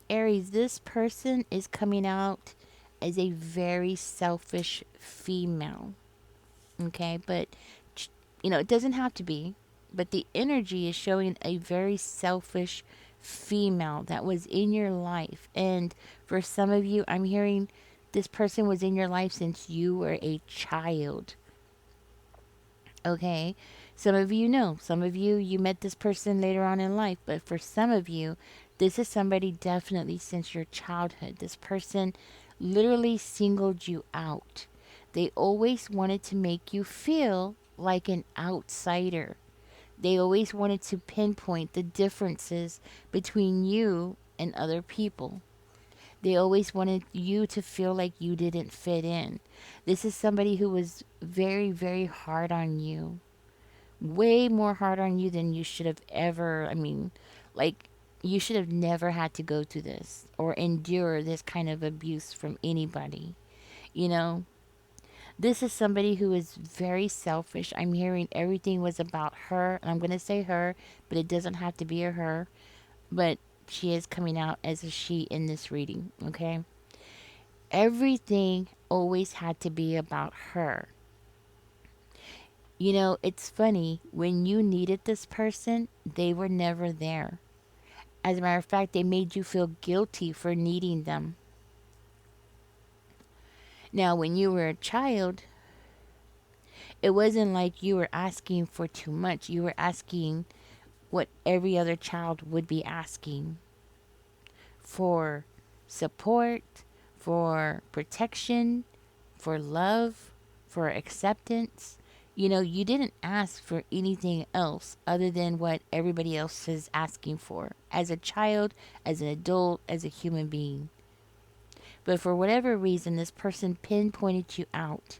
Aries, this person is coming out as a very selfish female. Okay, but it doesn't have to be, but the energy is showing a very selfish female that was in your life. And for some of you, I'm hearing this person was in your life since you were a child. Okay, some of you know, some of you, you met this person later on in life, but for some of you, this is somebody definitely since your childhood. This person literally singled you out. They always wanted to make you feel like an outsider. They always wanted to pinpoint the differences between you and other people. They always wanted you to feel like you didn't fit in. This is somebody who was very, very hard on you. Way more hard on you than you should have ever. I mean, like, you should have never had to go through this or endure this kind of abuse from anybody. You know, this is somebody who is very selfish. I'm hearing everything was about her. And I'm going to say her, but it doesn't have to be a her. But she is coming out as a she in this reading, okay? Everything always had to be about her. It's funny, when you needed this person, they were never there. As a matter of fact, they made you feel guilty for needing them. Now, when you were a child, it wasn't like you were asking for too much. You were asking what every other child would be asking for: support, for protection, for love, for acceptance. You didn't ask for anything else other than what everybody else is asking for as a child, as an adult, as a human being. But for whatever reason, this person pinpointed you out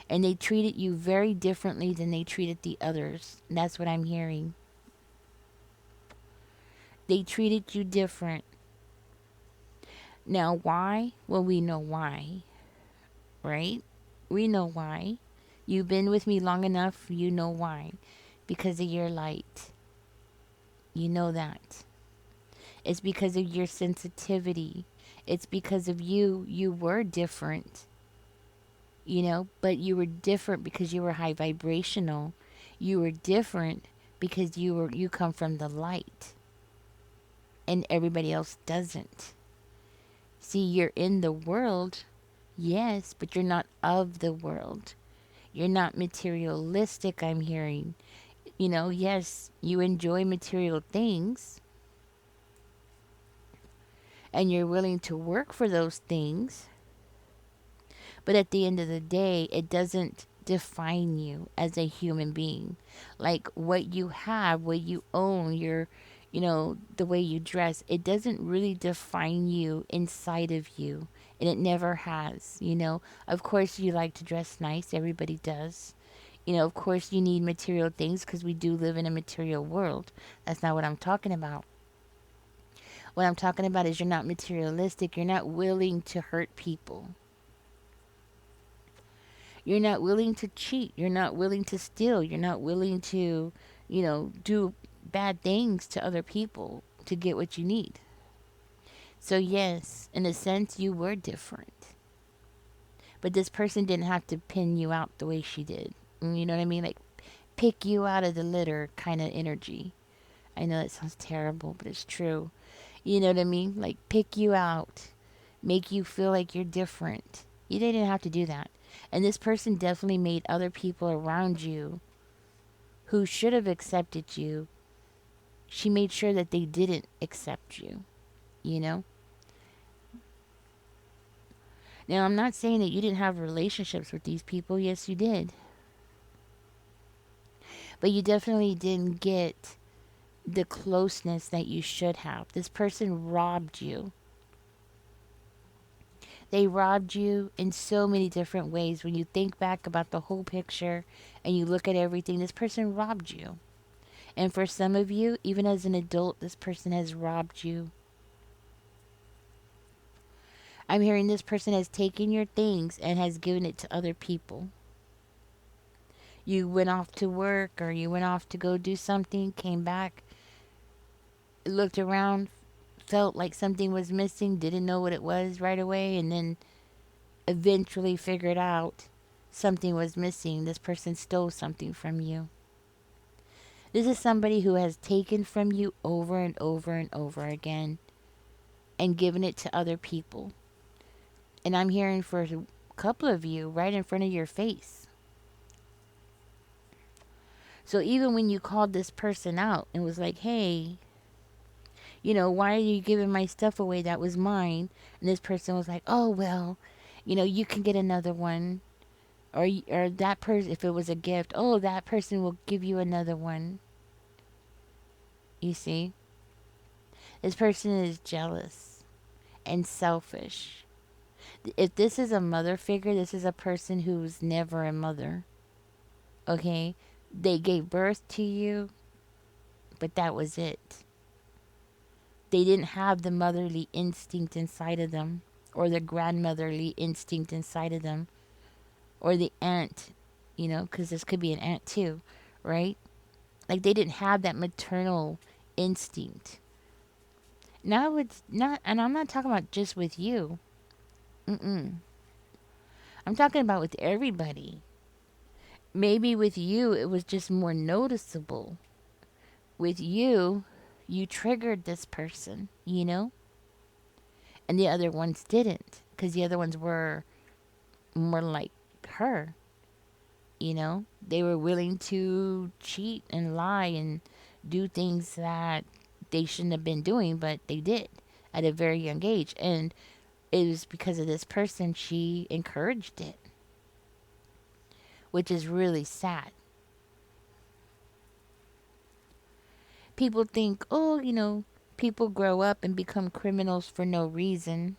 and they treated you very differently than they treated the others. And that's what I'm hearing. They treated you different. Now, why? Well, we know why, right? We know why. You've been with me long enough, you know why. Because of your light. You know that. It's because of your sensitivity. It's because of you. You were different, but you were different because you were high vibrational. You were different because you come from the light and everybody else doesn't. See, you're in the world, yes, but you're not of the world. You're not materialistic, I'm hearing. Yes, you enjoy material things and you're willing to work for those things. But at the end of the day, it doesn't define you as a human being. Like what you have, what you own, the way you dress, it doesn't really define you inside of you. And it never has. Of course, you like to dress nice, everybody does. Of course, you need material things because we do live in a material world. That's not what I'm talking about. What I'm talking about is you're not materialistic. You're not willing to hurt people. You're not willing to cheat. You're not willing to steal. You're not willing to, do bad things to other people to get what you need. So, yes, in a sense, you were different. But this person didn't have to pin you out the way she did. You know what I mean? Like, pick you out of the litter kind of energy. I know that sounds terrible, but it's true. You know what I mean? Like, pick you out, make you feel like you're different. You didn't have to do that. And this person definitely made other people around you who should have accepted you, she made sure that they didn't accept you, you know? Now, I'm not saying that you didn't have relationships with these people. Yes, you did. But you definitely didn't get the closeness that you should have. This person robbed you. They robbed you in so many different ways. When you think back about the whole picture and you look at everything, this person robbed you. And for some of you, even as an adult, this person has robbed you. I'm hearing this person has taken your things and has given it to other people. You went off to work or you went off to go do something, came back, looked around, felt like something was missing, didn't know what it was right away, and then eventually figured out something was missing. This person stole something from you. This is somebody who has taken from you over and over and over again and given it to other people. And I'm hearing for a couple of you right in front of your face. So even when you called this person out and was like, hey, why are you giving my stuff away that was mine? And this person was like, oh, well, you can get another one. Or that person, if it was a gift, oh, that person will give you another one. You see? This person is jealous and selfish. If this is a mother figure, this is a person who's never a mother. Okay? They gave birth to you, but that was it. They didn't have the motherly instinct inside of them, or the grandmotherly instinct inside of them, or the aunt, because this could be an aunt too, right? Like they didn't have that maternal instinct. Now it's not, and I'm not talking about just with you. Mm-mm. I'm talking about with everybody. Maybe with you, it was just more noticeable. With you, you triggered this person, and the other ones didn't, because the other ones were more like her. They were willing to cheat and lie and do things that they shouldn't have been doing, but they did at a very young age. And it was because of this person she encouraged it, which is really sad. People think, oh, people grow up and become criminals for no reason.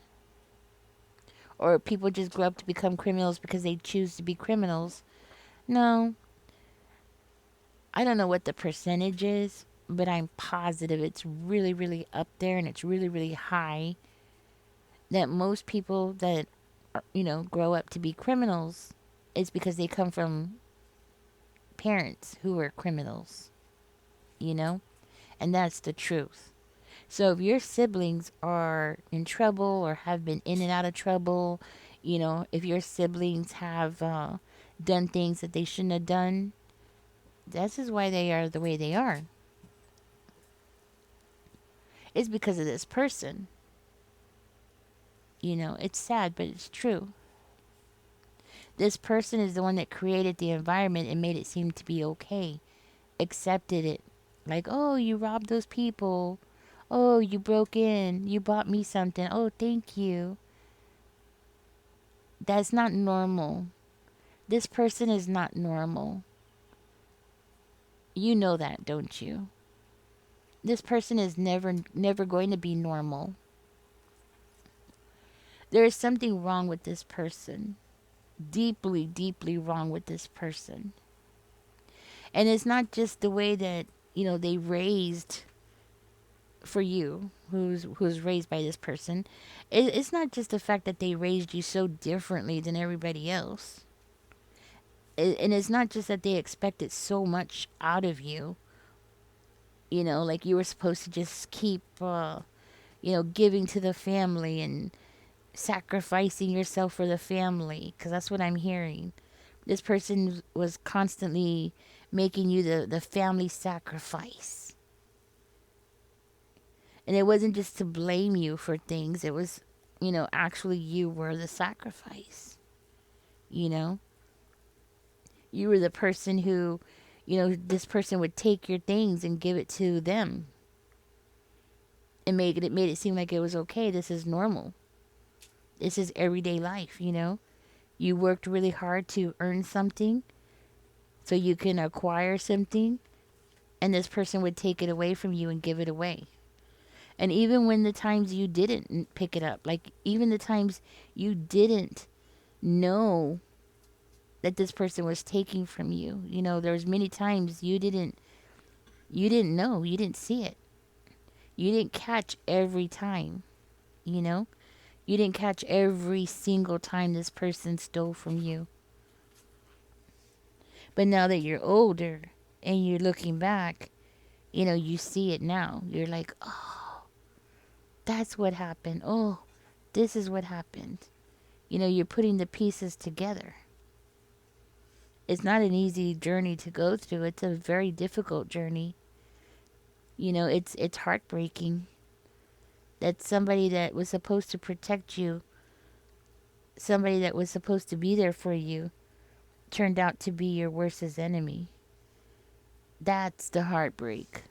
Or people just grow up to become criminals because they choose to be criminals. No, I don't know what the percentage is, but I'm positive it's really, really up there and it's really, really high. That most people that, grow up to be criminals is because they come from parents who were criminals, you know? And that's the truth. So if your siblings are in trouble or have been in and out of trouble, if your siblings have done things that they shouldn't have done, this is why they are the way they are. It's because of this person. It's sad, but it's true. This person is the one that created the environment and made it seem to be okay, accepted it. Like, oh, you robbed those people. Oh, you broke in. You bought me something. Oh, thank you. That's not normal. This person is not normal. You know that, don't you? This person is never going to be normal. There is something wrong with this person. Deeply, deeply wrong with this person. And it's not just the way that, they raised for you, who's raised by this person. It's not just the fact that they raised you so differently than everybody else. And it's not just that they expected so much out of you. Like you were supposed to just keep, giving to the family and sacrificing yourself for the family. Because that's what I'm hearing. This person was constantly making you the family sacrifice. And it wasn't just to blame you for things. It was, actually you were the sacrifice. You know? You were the person who, this person would take your things and give it to them. And it made it seem like it was okay. This is normal. This is everyday life, You worked really hard to earn something so you can acquire something, and this person would take it away from you and give it away. And even when the times you didn't pick it up, like even the times you didn't know that this person was taking from you, there was many times you didn't know, you didn't see it. You didn't catch every time, you know? You didn't catch every single time this person stole from you. But now that you're older and you're looking back, you see it now. You're like, oh, That's what happened. Oh, this is what happened. You're putting the pieces together. It's not an easy journey to go through. It's a very difficult journey. It's heartbreaking that somebody that was supposed to protect you, somebody that was supposed to be there for you, turned out to be your worstest enemy. That's the heartbreak.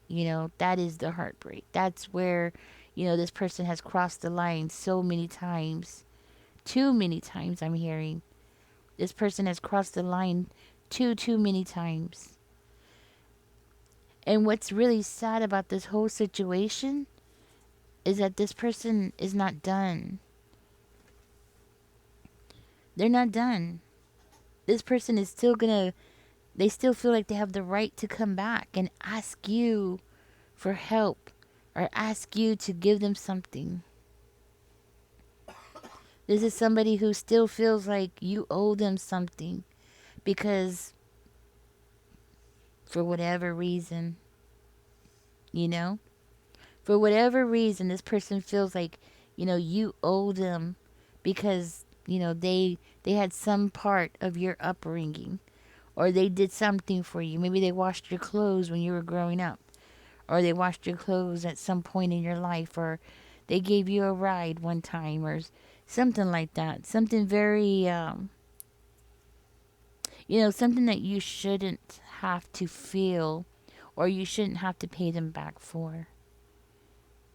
That is the heartbreak. That's where, this person has crossed the line so many times. Too many times, I'm hearing. This person has crossed the line too many times. And what's really sad about this whole situation is that this person is not done. They're not done. This person is still gonna, they still feel like they have the right to come back and ask you for help or ask you to give them something. This is somebody who still feels like you owe them something because for whatever reason, you know, for whatever reason, this person feels like, you owe them because, they had some part of your upbringing or they did something for you. Maybe they washed your clothes when you were growing up or they washed your clothes at some point in your life or they gave you a ride one time or something like that. Something very, something that you shouldn't have to feel or you shouldn't have to pay them back for.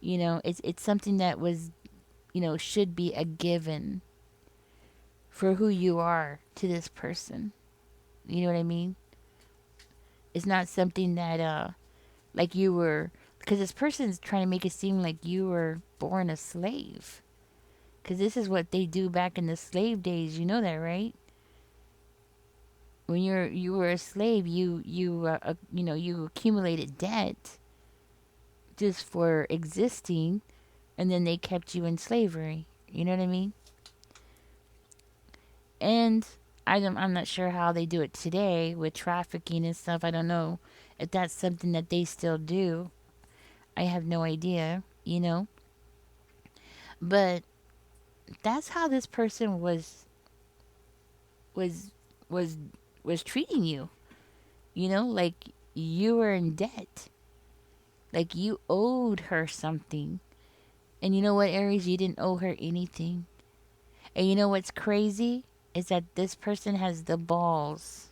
It's something that was, should be a given for who you are to this person. You know what I mean? It's not something that, like you were, because this person's trying to make it seem like you were born a slave. Because this is what they do back in the slave days. You know that, right? When you were a slave, you accumulated debt just for existing, and then they kept you in slavery. You know what I mean? And I'm not sure how they do it today with trafficking and stuff. I don't know if that's something that they still do. I have no idea, But that's how this person was was was treating you. Like you were in debt. Like you owed her something. And you know what, Aries, you didn't owe her anything. And you know what's crazy is that this person has the balls.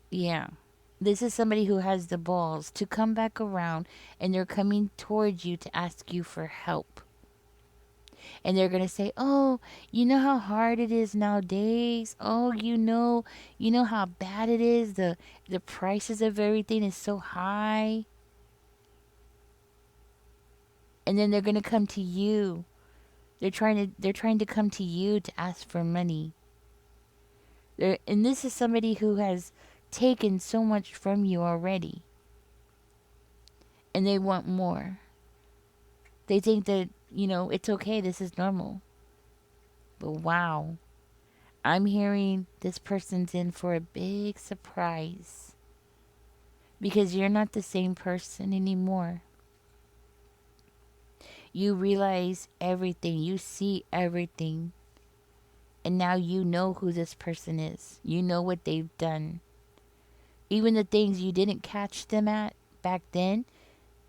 Yeah. This is somebody who has the balls to come back around and they're coming towards you to ask you for help. And they're going to say, "Oh, you know how hard it is nowadays. Oh, you know how bad it is. The prices of everything is so high." And then they're going to come to you. They're trying to come to you to ask for money. And this is somebody who has taken so much from you already. And they want more. They think that, it's okay, this is normal. But wow, I'm hearing this person's in for a big surprise. Because you're not the same person anymore. You realize everything, you see everything. And now you know who this person is. You know what they've done. Even the things you didn't catch them at back then,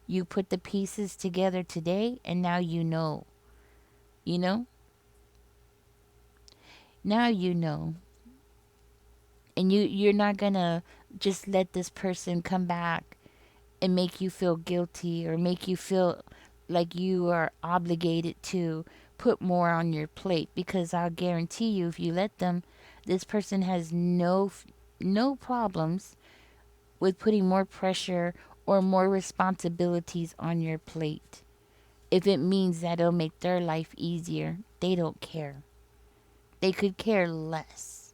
you put the pieces together today and now you know. You know? Now you know. And you're not gonna just let this person come back and make you feel guilty or make you feel like you are obligated to put more on your plate, because I'll guarantee you if you let them, this person has no problems with putting more pressure or more responsibilities on your plate. If it means that it'll make their life easier, they don't care. They could care less.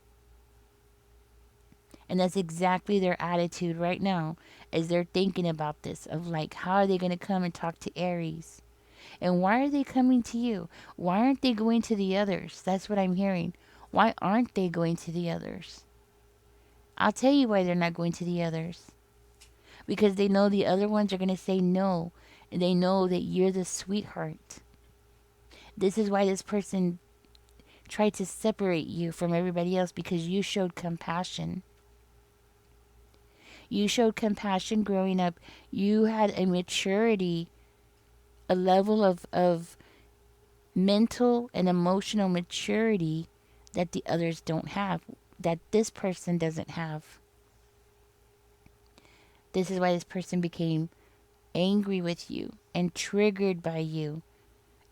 And that's exactly their attitude right now as they're thinking about this of like, how are they going to come and talk to Aries? And why are they coming to you? Why aren't they going to the others? That's what I'm hearing. Why aren't they going to the others? I'll tell you why they're not going to the others. Because they know the other ones are going to say no. And they know that you're the sweetheart. This is why this person tried to separate you from everybody else, because you showed compassion. You showed compassion growing up. You had a maturity, a level of mental and emotional maturity that the others don't have, that this person doesn't have. This is why this person became angry with you and triggered by you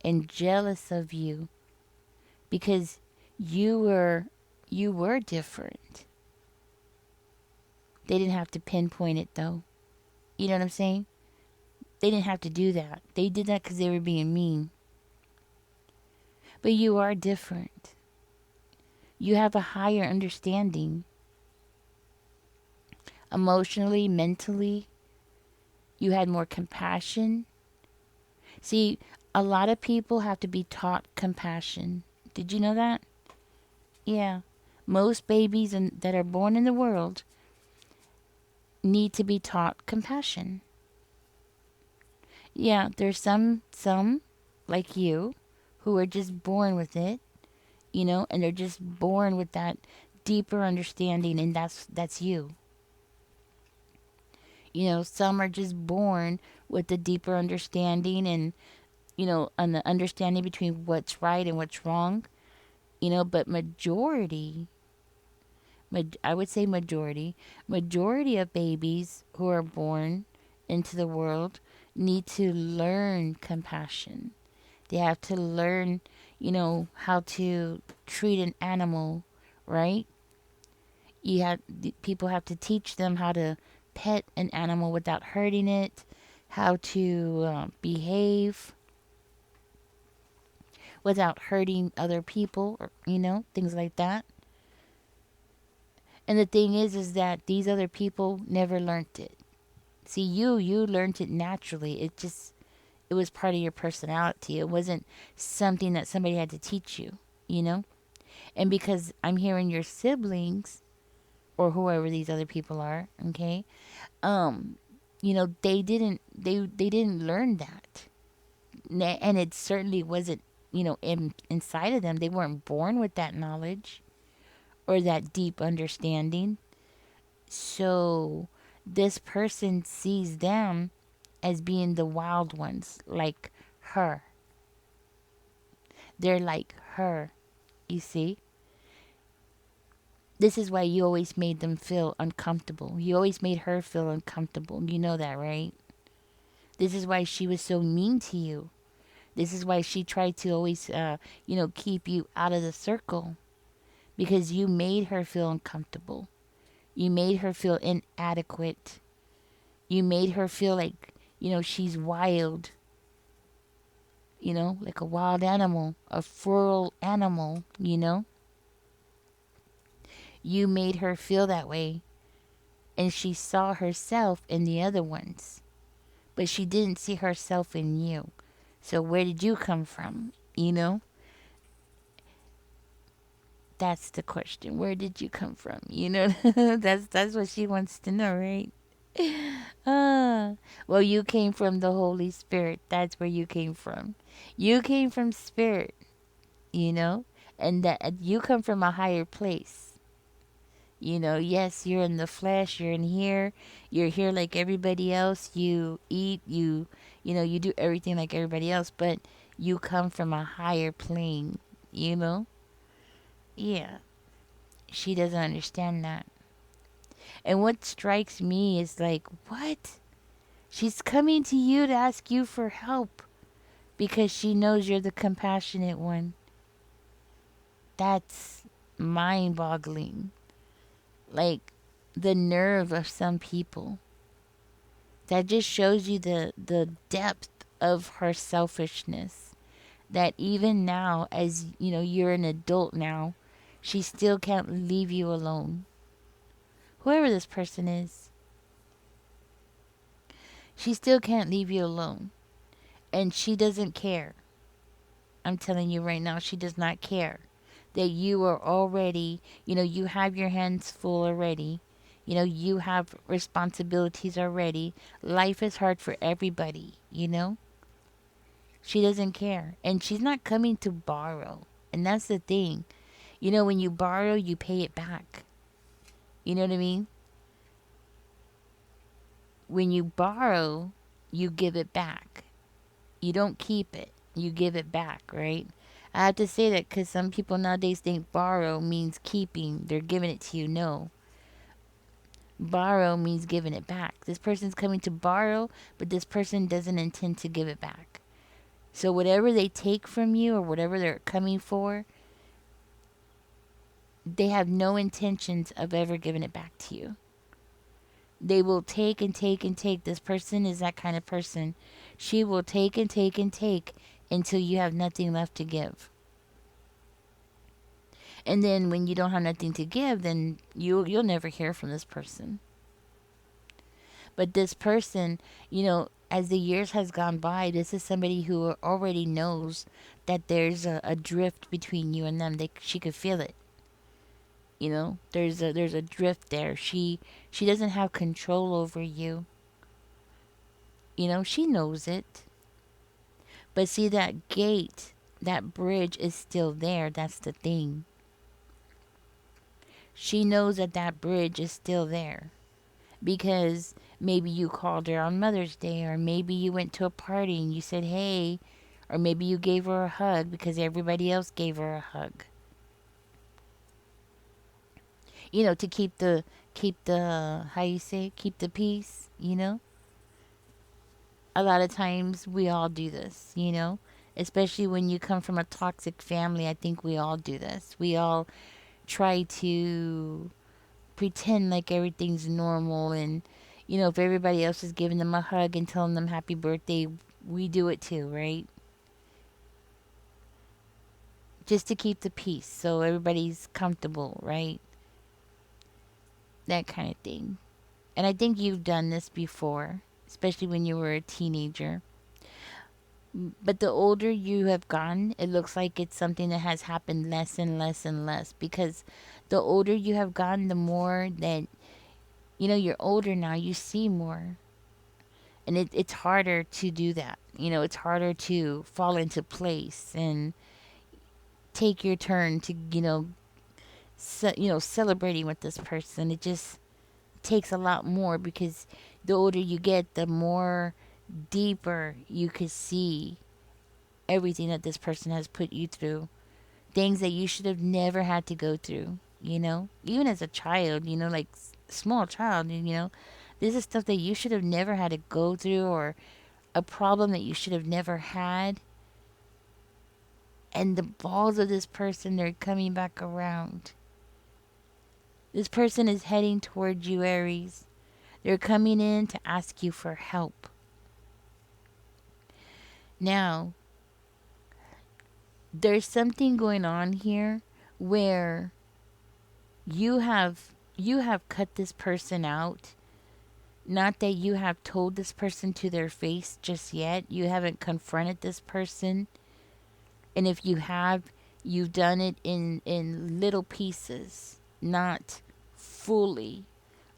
and jealous of you, because you were different. They didn't have to pinpoint it though. You know what I'm saying? They didn't have to do that. They did that because they were being mean. But you are different. You have a higher understanding. Emotionally, mentally, you had more compassion. See, a lot of people have to be taught compassion. Did you know that? Yeah. Most babies that are born in the world need to be taught compassion. Yeah, there's some like you who are just born with it, and they're just born with that deeper understanding, and that's you. Some are just born with the deeper understanding, and the understanding between what's right and what's wrong, but I would say majority of babies who are born into the world need to learn compassion. They have to learn, how to treat an animal, right? People have to teach them how to pet an animal without hurting it, how to behave without hurting other people, or things like that. And the thing is that these other people never learned it. See, you learned it naturally. It was part of your personality. It wasn't something that somebody had to teach you, you know? And because I'm hearing your siblings or whoever these other people are, okay? Um, they didn't learn that. And it certainly wasn't, inside of them. They weren't born with that knowledge or that deep understanding. So this person sees them as being the wild ones, like her. They're like her, you see? This is why you always made them feel uncomfortable. You always made her feel uncomfortable. You know that, right? This is why she was so mean to you. This is why she tried to always, keep you out of the circle, because you made her feel uncomfortable. You made her feel inadequate. You made her feel like, she's wild, like a wild animal, a feral animal. You made her feel that way, and she saw herself in the other ones, but she didn't see herself in you. So where did you come from? That's the question. Where did you come from? That's what she wants to know, right? Well, you came from the Holy Spirit. That's where you came from. You came from spirit, you know, and that you come from a higher place. Yes, you're in the flesh, you're here like everybody else. You eat, you do everything like everybody else, but you come from a higher plane, you know? Yeah, she doesn't understand that. And what strikes me is like, what? She's coming to you to ask you for help because she knows you're the compassionate one. That's mind boggling. Like the nerve of some people. That just shows you the depth of her selfishness. That even now, as you're an adult now, she still can't leave you alone. Whoever this person is, she still can't leave you alone. And she doesn't care. I'm telling you right now, she does not care that you are already, you have your hands full already. You have responsibilities already. Life is hard for everybody. you know? She doesn't care. And she's not coming to borrow. And that's the thing. You know, when you borrow, you pay it back. You know what I mean? When you borrow, you give it back. You don't keep it, you give it back, right? I have to say that because some people nowadays think borrow means keeping, they're giving it to you. No, borrow means giving it back. This person's coming to borrow, but this person doesn't intend to give it back. So whatever they take from you or whatever they're coming for, they have no intentions of ever giving it back to you. They will take and take and take. This person is that kind of person. She will take and take and take until you have nothing left to give. And then when you don't have nothing to give, then you'll never hear from this person. But this person, you know, as the years has gone by, this is somebody who already knows that there's a drift between you and them. She could feel it. You know, there's a drift there. She doesn't have control over you. You know, she knows it. But see, that gate, that bridge is still there. That's the thing. She knows that that bridge is still there because maybe you called her on Mother's Day, or maybe you went to a party and you said, hey, or maybe you gave her a hug because everybody else gave her a hug. You know, to keep the how you say, keep the peace, you know? A lot of times we all do this, you know? Especially when you come from a toxic family, I think we all do this. We all try to pretend like everything's normal, and you know, if everybody else is giving them a hug and telling them happy birthday, we do it too, right? Just to keep the peace so everybody's comfortable, right? That kind of thing. And I think you've done this before, especially when you were a teenager. But the older you have gotten, it looks like it's something that has happened less and less and less, because the older you have gotten, the more that, you know, you're older now, you see more. And it's harder to do that. You know, it's harder to fall into place and take your turn to, celebrating with this person. It just takes a lot more because the older you get, the more deeper you could see everything that this person has put you through. Things that you should have never had to go through, you know? Even as a child, you know, like small child, you know, this is stuff that you should have never had to go through, or a problem that you should have never had. And the balls of this person, they're coming back around. This person is heading towards you, Aries. They're coming in to ask you for help. Now, there's something going on here where you have cut this person out. Not that you have told this person to their face just yet. You haven't confronted this person. And if you have, you've done it in little pieces, not fully.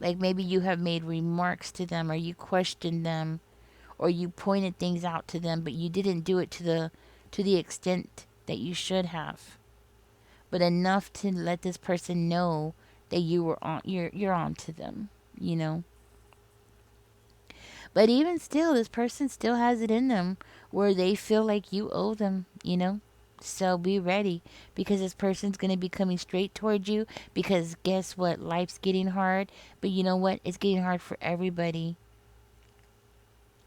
Like maybe you have made remarks to them, or you questioned them, or you pointed things out to them, but you didn't do it to the extent that you should have. But enough to let this person know that you're on to them, you know. But even still, this person still has it in them where they feel like you owe them, you know? So be ready, because this person's going to be coming straight towards you, because guess what? Life's getting hard, but you know what? It's getting hard for everybody.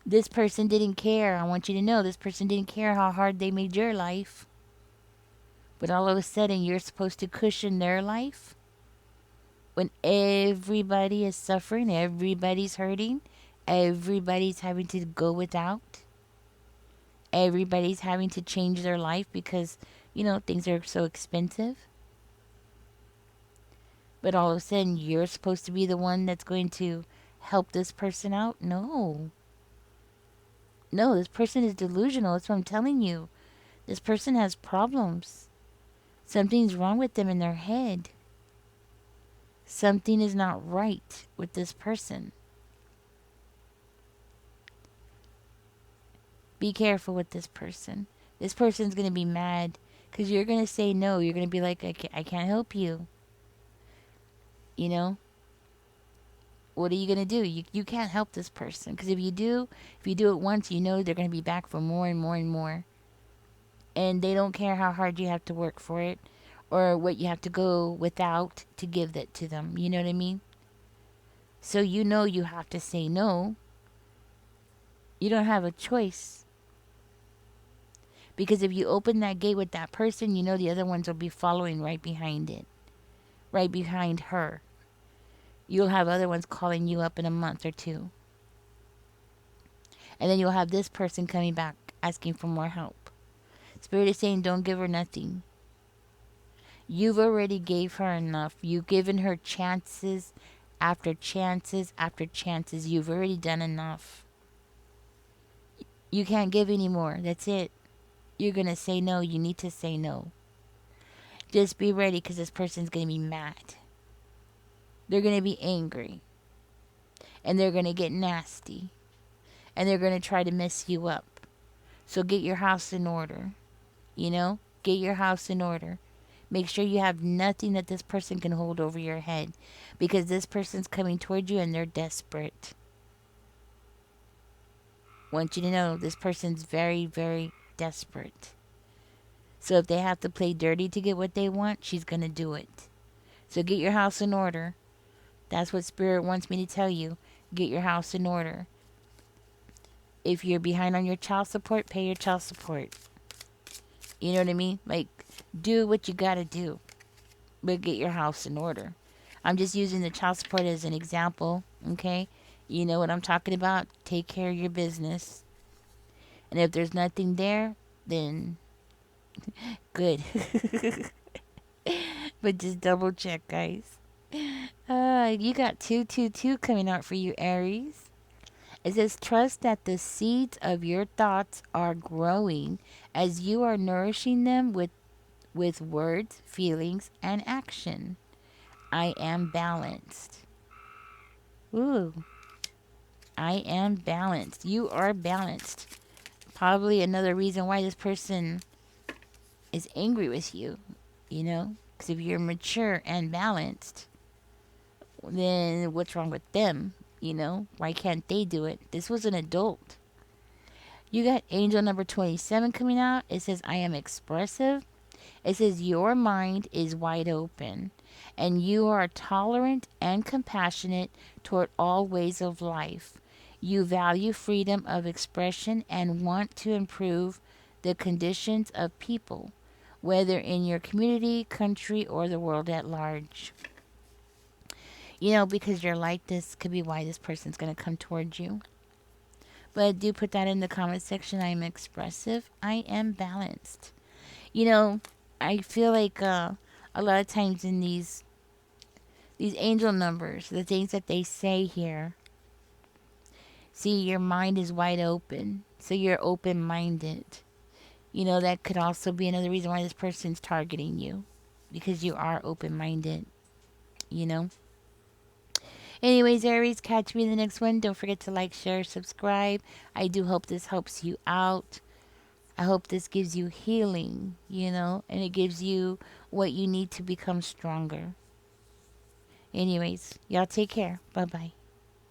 This person didn't care. I want you to know, this person didn't care how hard they made your life. But all of a sudden, you're supposed to cushion their life when everybody is suffering, everybody's hurting, everybody's having to go without, everybody's having to change their life because, you know, things are so expensive. But all of a sudden, you're supposed to be the one that's going to help this person out? No. No, this person is delusional. That's what I'm telling you. This person has problems. Something's wrong with them in their head. Something is not right with this person. Be careful with this person. This person's going to be mad because you're going to say no. You're going to be like, I can't help you. You know? What are you going to do? You can't help this person. Because if you do it once, you know they're going to be back for more and more and more. And they don't care how hard you have to work for it or what you have to go without to give that to them. You know what I mean? So you know you have to say no. You don't have a choice. Because if you open that gate with that person, you know the other ones will be following right behind it, right behind her. You'll have other ones calling you up in a month or two. And then you'll have this person coming back asking for more help. Spirit is saying, don't give her nothing. You've already gave her enough. You've given her chances after chances after chances. You've already done enough. You can't give anymore. That's it. You're going to say no. You need to say no. Just be ready because this person's going to be mad. They're going to be angry. And they're going to get nasty. And they're going to try to mess you up. So get your house in order. You know? Get your house in order. Make sure you have nothing that this person can hold over your head. Because this person's coming toward you and they're desperate. Want you to know this person's very, very desperate. So if they have to play dirty to get what they want, she's going to do it. So get your house in order. That's what Spirit wants me to tell you. Get your house in order. If you're behind on your child support, pay your child support. You know what I mean? Like, do what you got to do. But get your house in order. I'm just using the child support as an example, okay? You know what I'm talking about? Take care of your business. And if there's nothing there, then good. But just double check, guys. You got 222 coming out for you, Aries. It says, trust that the seeds of your thoughts are growing as you are nourishing them with words, feelings, and action. I am balanced. Ooh. I am balanced. You are balanced. Probably another reason why this person is angry with you, you know? Because if you're mature and balanced, then what's wrong with them? You know? Why can't they do it? This was an adult. You got angel number 27 coming out. It says, I am expressive. It says, your mind is wide open and you are tolerant and compassionate toward all ways of life. You value freedom of expression and want to improve the conditions of people, whether in your community, country, or the world at large. You know, because you're like this could be why this person's going to come towards you. But do put that in the comment section. I am expressive. I am balanced. You know, I feel like a lot of times in these angel numbers, the things that they say here, see, your mind is wide open. So you're open-minded. You know, that could also be another reason why this person's targeting you. Because you are open-minded. You know? Anyways, Aries, catch me in the next one. Don't forget to like, share, subscribe. I do hope this helps you out. I hope this gives you healing, you know, and it gives you what you need to become stronger. Anyways, y'all take care. Bye-bye.